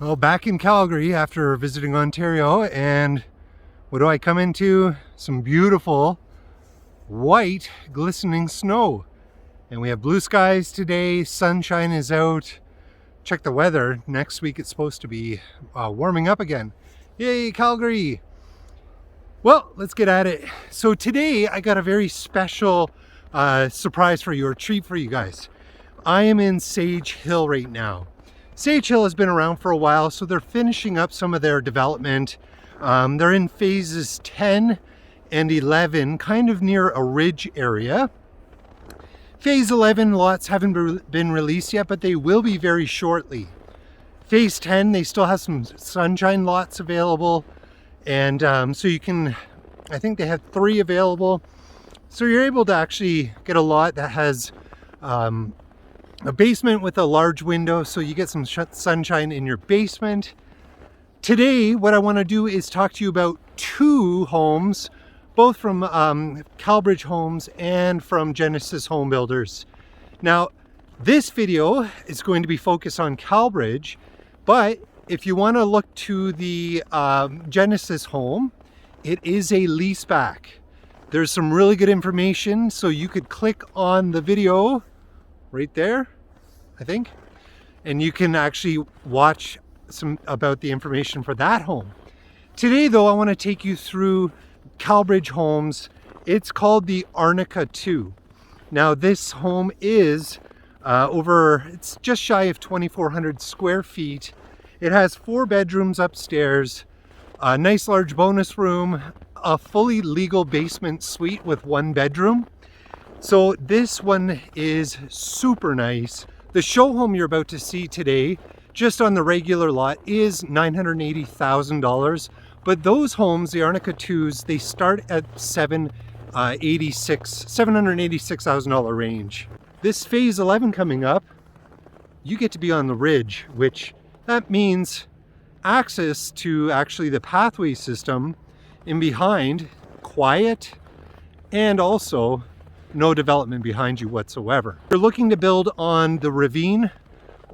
Well, back in Calgary after visiting Ontario, and what do I come into? Some beautiful white glistening snow. And we have blue skies today, sunshine is out. Check the weather, next week it's supposed to be warming up again. Yay, Calgary! Well, let's get at it. So today I got a very special surprise for you, or treat for you guys. I am in Sage Hill right now. Sage Hill has been around for a while, so they're finishing up some of their development. They're in phases 10 and 11, kind of near a ridge area. Phase 11 lots haven't been released yet, but they will be very shortly. Phase 10, they still have some sunshine lots available. And so you can, I think they have 3 available. So you're able to actually get a lot that has a basement with a large window, so you get some sunshine in your basement. Today, what I want to do is talk to you about 2 homes, both from Calbridge Homes and from Genesis Home Builders. Now, this video is going to be focused on Calbridge, but if you want to look to the Genesis home, it is a leaseback. There's some really good information, so you could click on the video right there, I think, and you can actually watch some about the information for that home. Today though, I want to take you through Calbridge Homes. It's called the Arnica 2. Now this home is it's just shy of 2,400 square feet. It has 4 bedrooms upstairs, a nice large bonus room, a fully legal basement suite with 1 bedroom. So this one is super nice. The show home you're about to see today, just on the regular lot, is $980,000. But those homes, the Arnica 2s, they start at $786,000 range. This phase 11 coming up, you get to be on the ridge, which that means access to actually the pathway system in behind, quiet, and also no development behind you whatsoever. If you're looking to build on the ravine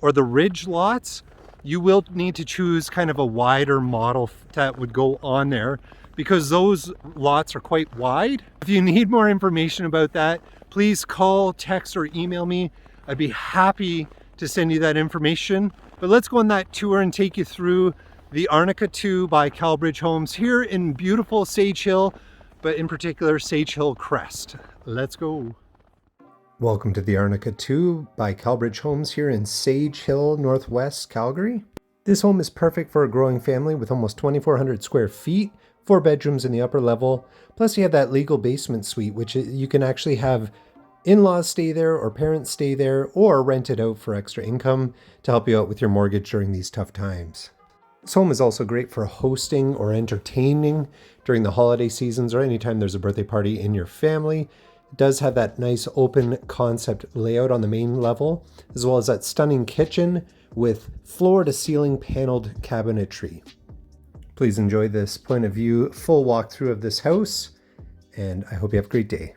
or the ridge lots, you will need to choose kind of a wider model that would go on there, because those lots are quite wide. If you need more information about that, please call, text, or email me. I'd be happy to send you that information. But let's go on that tour and take you through the Arnica 2 by Calbridge Homes here in beautiful Sage Hill, but in particular Sage Hill Crest. Let's go. Welcome to the Arnica 2 by Calbridge Homes here in Sage Hill, Northwest Calgary. This home is perfect for a growing family with almost 2,400 square feet, 4 bedrooms in the upper level, plus you have that legal basement suite, which you can actually have in-laws stay there or parents stay there, or rent it out for extra income to help you out with your mortgage during these tough times. This home is also great for hosting or entertaining during the holiday seasons or anytime there's a birthday party in your family. It does have that nice open concept layout on the main level, as well as that stunning kitchen with floor-to-ceiling paneled cabinetry. Please enjoy this point of view full walkthrough of this house, and I hope you have a great day.